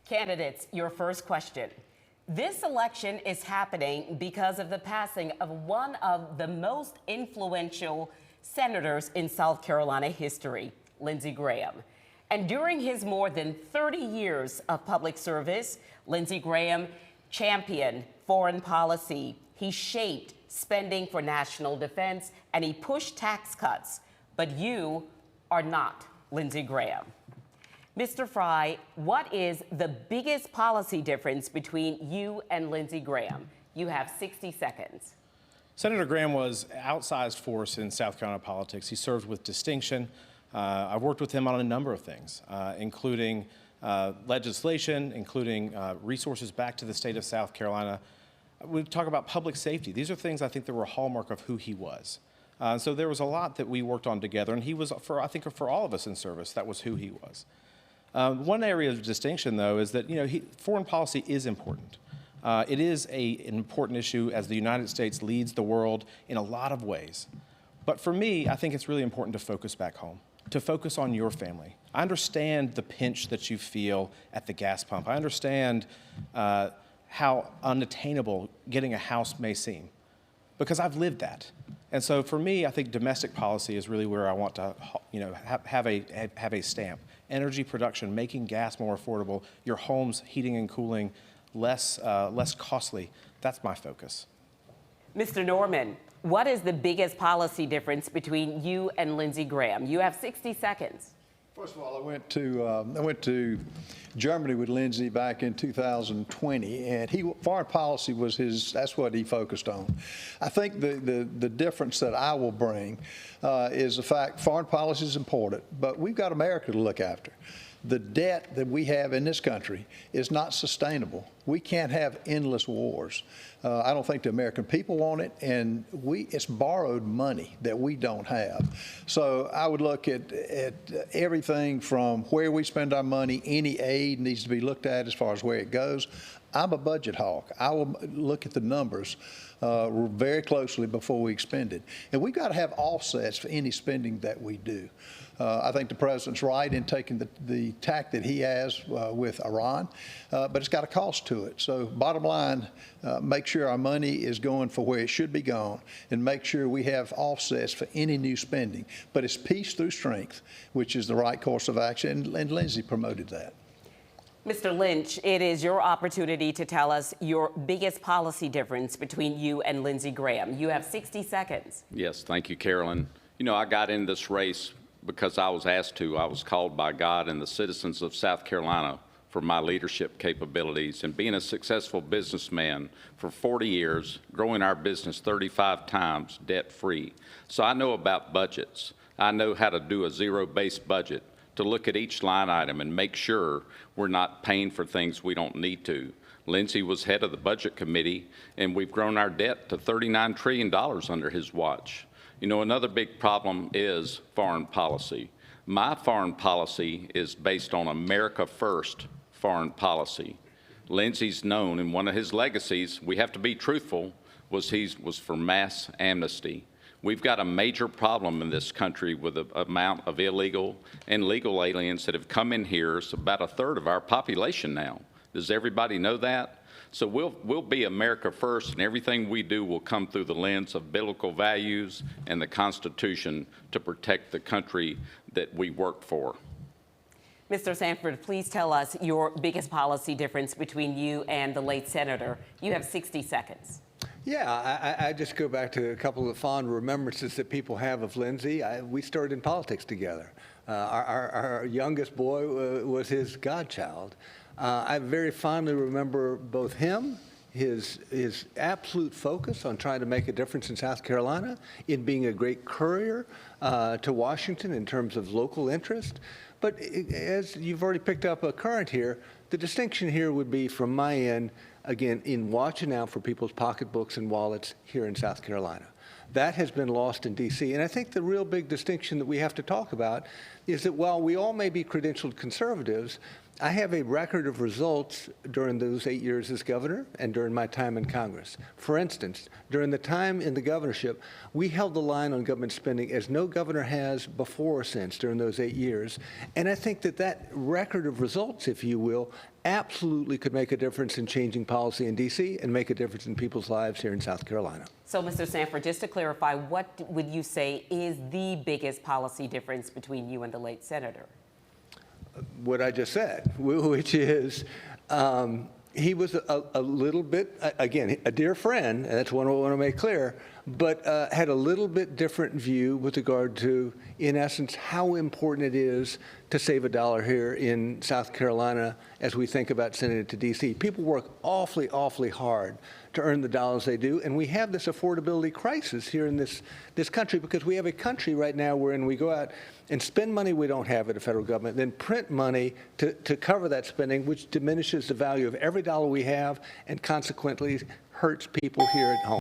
Candidates, your first question. This election is happening because of the passing of one of the most influential senators in South Carolina history, Lindsey Graham. And during his more than 30 years of public service, Lindsey Graham championed foreign policy. He shaped spending for national defense, and he pushed tax cuts. But you are not Lindsey Graham. Mr. Fry, what is the biggest policy difference between you and Lindsey Graham? You have 60 seconds. Senator Graham was an outsized force in South Carolina politics. He served with distinction. I've worked with him on a number of things, including legislation, including resources back to the state of South Carolina. We talk about public safety. These are things I think that were a hallmark of who he was. So there was a lot that we worked on together, and he was, I think, for all of us in service, that was who he was. One area of distinction, though, is that foreign policy is important. It is an important issue as the United States leads the world in a lot of ways. But for me, I think it's really important to focus back home, to focus on your family. I understand the pinch that you feel at the gas pump. I understand how unattainable getting a house may seem, because I've lived that. And so for me, I think domestic policy is really where I want to have a stamp. Energy production, making gas more affordable, your home's heating and cooling less costly. That's my focus. Mr. Norman, what is the biggest policy difference between you and Lindsey Graham? You have 60 seconds. First of all, I went to Germany with Lindsey back in 2020, and foreign policy was that's what he focused on. I think the difference that I will bring is the fact foreign policy is important, but we've got America to look after. The debt that we have in this country is not sustainable. We can't have endless wars. I don't think the American people want it, and it's borrowed money that we don't have. So I would look at everything from where we spend our money. Any aid needs to be looked at as far as where it goes. I'm a budget hawk. I will look at the numbers very closely before we expend it. And we've got to have offsets for any spending that we do. I think the president's right in taking the tack that he has with Iran, but it's got a cost to it. So bottom line, make sure our money is going for where it should be going, and make sure we have offsets for any new spending. But it's peace through strength, which is the right course of action, and Lindsey promoted that. Mr. Lynch, it is your opportunity to tell us your biggest policy difference between you and Lindsey Graham. You have 60 seconds. Yes, thank you, Carolyn. I got in this race because I was asked to. I was called by God and the citizens of South Carolina for my leadership capabilities, and being a successful businessman for 40 years, growing our business 35 times debt-free. So I know about budgets. I know how to do a zero-based budget, to look at each line item and make sure we're not paying for things we don't need to. Lindsey was head of the budget committee, and we've grown our debt to $39 trillion under his watch. Another big problem is foreign policy. My foreign policy is based on America First foreign policy. Lindsey's known, and one of his legacies, we have to be truthful, was for mass amnesty. We've got a major problem in this country with the amount of illegal and legal aliens that have come in here. It's about a third of our population now. Does everybody know that? So we'll be America first, and everything we do will come through the lens of biblical values and the Constitution to protect the country that we work for. Mr. Sanford, please tell us your biggest policy difference between you and the late senator. You have 60 seconds. Yeah, I just go back to a couple of fond remembrances that people have of Lindsey. We started in politics together. Our youngest boy was his godchild. I very fondly remember both him, his absolute focus on trying to make a difference in South Carolina, in being a great courier to Washington in terms of local interest. But as you've already picked up a current here, the distinction here would be, from my end, again, in watching out for people's pocketbooks and wallets here in South Carolina. That has been lost in D.C. And I think the real big distinction that we have to talk about is that while we all may be credentialed conservatives, I have a record of results during those 8 years as governor and during my time in Congress. For instance, during the time in the governorship, we held the line on government spending as no governor has before or since during those 8 years. And I think that that record of results, if you will, absolutely could make a difference in changing policy in D.C. and make a difference in people's lives here in South Carolina. So, Mr. Sanford, just to clarify, what would you say is the biggest policy difference between you and the late senator? What I just said, which is he was a little bit, again, a dear friend, and that's what I want to make clear, but had a little bit different view with regard to, in essence, how important it is to save a dollar here in South Carolina as we think about sending it to D.C. People work awfully, awfully hard to earn the dollars they do, and we have this affordability crisis here in this country because we have a country right now wherein we go out and spend money we don't have at the federal government, then print money to cover that spending, which diminishes the value of every dollar we have and consequently hurts people here at home.